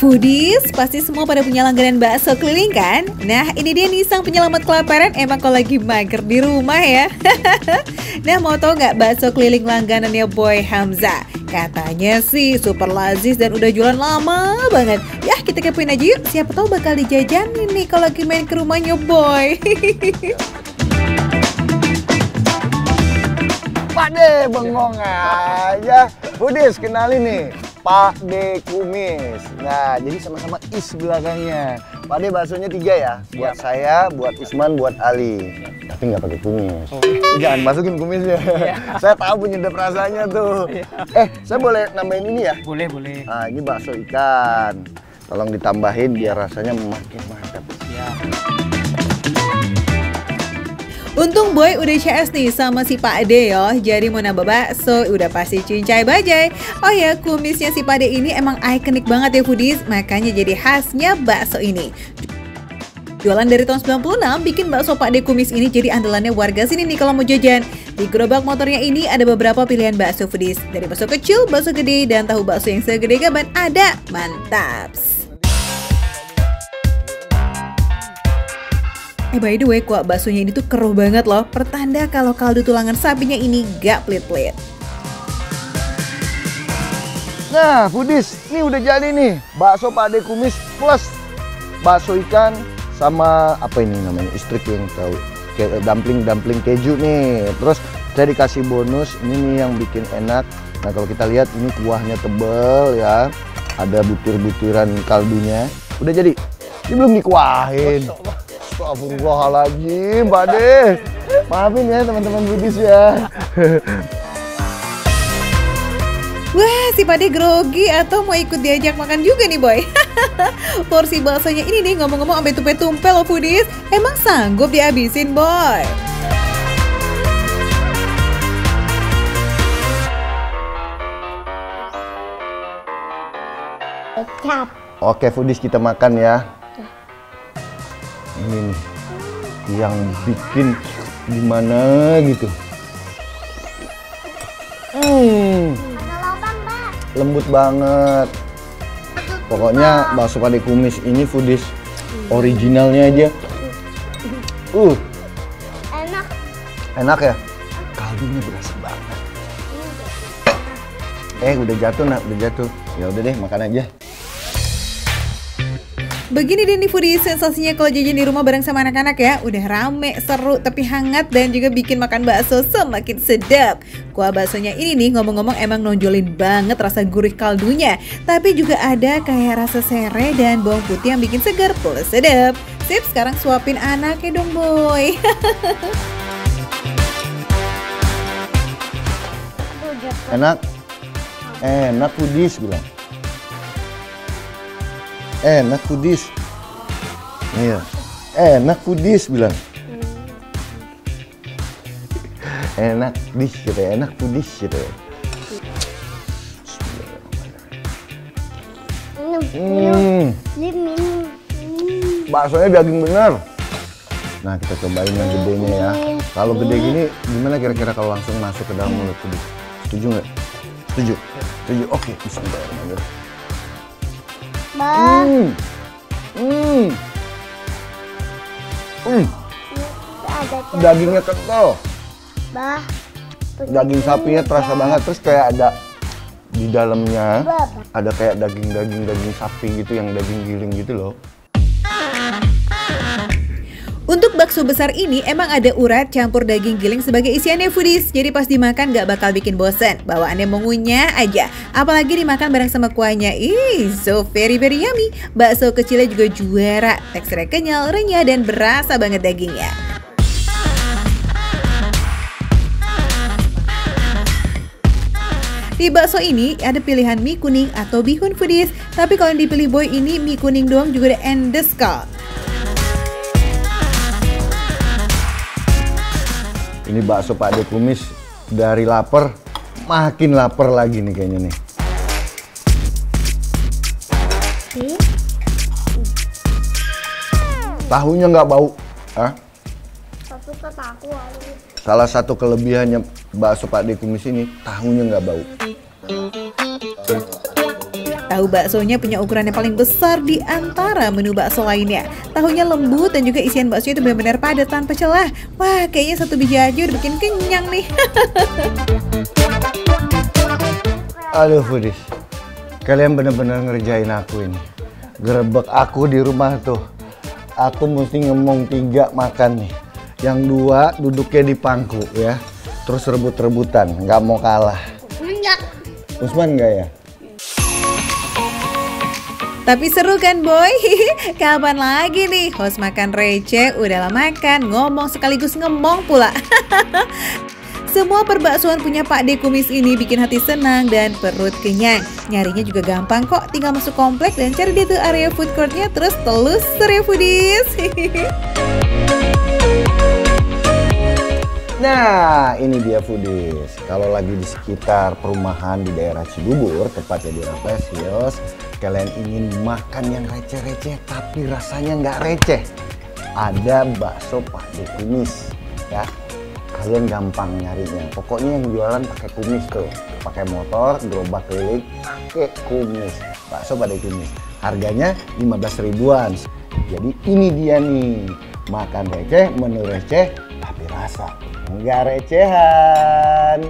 Foodies, pasti semua pada punya langganan bakso keliling kan? Nah, ini dia nih sang penyelamat kelaparan emang kalau lagi mager di rumah ya. Nah, mau tau nggak bakso keliling langganannya Boy Hamzah? Katanya sih super lazis dan udah jualan lama banget. Ya, kita kepoin aja yuk, siapa tahu bakal dijajanin nih kalau lagi main ke rumahnya Boy. Pak De, bengong aja. Foodies, kenalin nih, Pak De Kumis. Nah, jadi sama-sama is belakangnya. Pak De, baksonya 3 ya? Buat saya, buat Usman, buat Ali. Tapi nggak pakai kumis. Jangan masukin kumisnya. Saya tahu penyedap rasanya tuh. Saya boleh nambahin ini ya? Boleh, boleh. Nah, ini bakso ikan. Tolong ditambahin biar rasanya makin mantap. Untung Boy udah CS nih sama si Pak De yo. Jadi mau nambah bakso udah pasti cincai bajai. Oh ya, kumisnya si Pak De ini emang ikonik banget ya Foodies. Makanya jadi khasnya bakso ini. Jualan dari tahun 96, bikin bakso Pak De Kumis ini jadi andalannya warga sini nih kalau mau jajan. Di gerobak motornya ini ada beberapa pilihan bakso Foodies. Dari bakso kecil, bakso gede, dan tahu bakso yang segede gaban ada. Mantap! By the way, kuah baksonya ini tuh keruh banget loh. Pertanda kalau kaldu tulangan sapinya ini gak pelit-pelit. Nah, Foodies, ini udah jadi nih. Bakso Pak De Kumis plus bakso ikan sama apa ini namanya? Istrik yang tahu. Kayak dumpling keju nih. Terus saya dikasih bonus, ini nih yang bikin enak. Nah, kalau kita lihat ini kuahnya tebel ya. Ada butir-butiran kaldunya. Udah jadi. Ini belum dikuahin. Astagfirullahaladzim, Pak De. Maafin ya teman-teman Foodies ya. Wah, si Pak De grogi atau mau ikut diajak makan juga nih Boy. Porsi baksonya ini nih ngomong-ngomong sampai tumpe-tumpe loh Foodies. Emang sanggup dihabisin Boy? Kecap. Oke Foodies, kita makan ya. Ini nih, yang bikin gimana gitu. Lembut banget. Pokoknya bakso Pak De Kumis ini Foodies originalnya aja. Enak. Enak ya? Kaldunya berasa banget. Udah jatuh nak, udah jatuh. Ya udah deh, makan aja. Begini deh nih Foodies, sensasinya kalau jajan di rumah bareng sama anak-anak ya. Udah rame, seru, tapi hangat dan juga bikin makan bakso semakin sedap. Kuah baksonya ini nih ngomong-ngomong emang nonjolin banget rasa gurih kaldunya. Tapi juga ada kayak rasa serai dan bawang putih yang bikin segar plus sedap. Sip, sekarang suapin anaknya dong Boy. Enak? Enak Foodies bilang. Enak Foodies. Iya. Enak Foodies bilang. Enak dish gitu ya. Enak Foodies gitu ya. Baksonya daging bener. Nah, kita cobain yang gedenya ya. Kalau gede gini gimana kira-kira kalau langsung masuk ke dalam mulut Foodies? Setuju nggak? Setuju? Setuju. Oke, bismillahirrahmanirrahim. Dagingnya kental. Daging sapinya terasa banget, terus kayak ada di dalamnya ada kayak daging sapi gitu, yang daging giling gitu loh. Untuk bakso besar ini emang ada urat campur daging giling sebagai isiannya Foodies. Jadi pas dimakan gak bakal bikin bosen. Bawaannya mengunyah aja. Apalagi dimakan bareng sama kuahnya. So very yummy. Bakso kecilnya juga juara. Teksturnya kenyal, renyah, dan berasa banget dagingnya. Di bakso ini ada pilihan mie kuning atau bihun Foodies. Tapi kalau yang dipilih Boy ini mie kuning doang juga ada endes kok. Ini bakso Pak De Kumis dari lapar makin lapar lagi nih kayaknya nih. Tahunya nggak bau. Salah satu kelebihannya bakso Pak De Kumis ini, tahunya nggak bau. Tahu baksonya punya ukuran yang paling besar di antara menu bakso lainnya. Tahunya lembut dan juga isian baksonya itu benar-benar padat tanpa celah. Wah, kayaknya satu biji aja udah bikin kenyang nih. Aduh foodies, kalian bener-bener ngerjain aku ini. Gerebek aku di rumah tuh. Aku mesti ngomong 3 makan nih. Yang 2 duduknya di pangku ya. Terus rebut-rebutan, nggak mau kalah. Enggak. Usman nggak ya? Tapi seru kan boy? Kapan lagi nih host makan receh, udahlah makan, ngomong sekaligus ngemong pula. Semua perbaksoan punya Pak D Kumis ini bikin hati senang dan perut kenyang. Nyarinya juga gampang kok, tinggal masuk komplek dan cari dia tuh area food courtnya terus telusur ya foodies. Nah, ini dia foodies. Kalau lagi di sekitar perumahan di daerah Cibubur, tepatnya di Raffles Hills, kalian ingin makan yang receh-receh tapi rasanya nggak receh, ada bakso Pak D Kumis ya. Kalian gampang nyarinya. Pokoknya yang jualan pakai kumis tuh, pakai motor, gerobak keliling, pakai kumis. Bakso Pak D Kumis. Harganya 15 ribuan. Jadi ini dia nih, makan receh, menu receh, tapi rasa nggak recehan.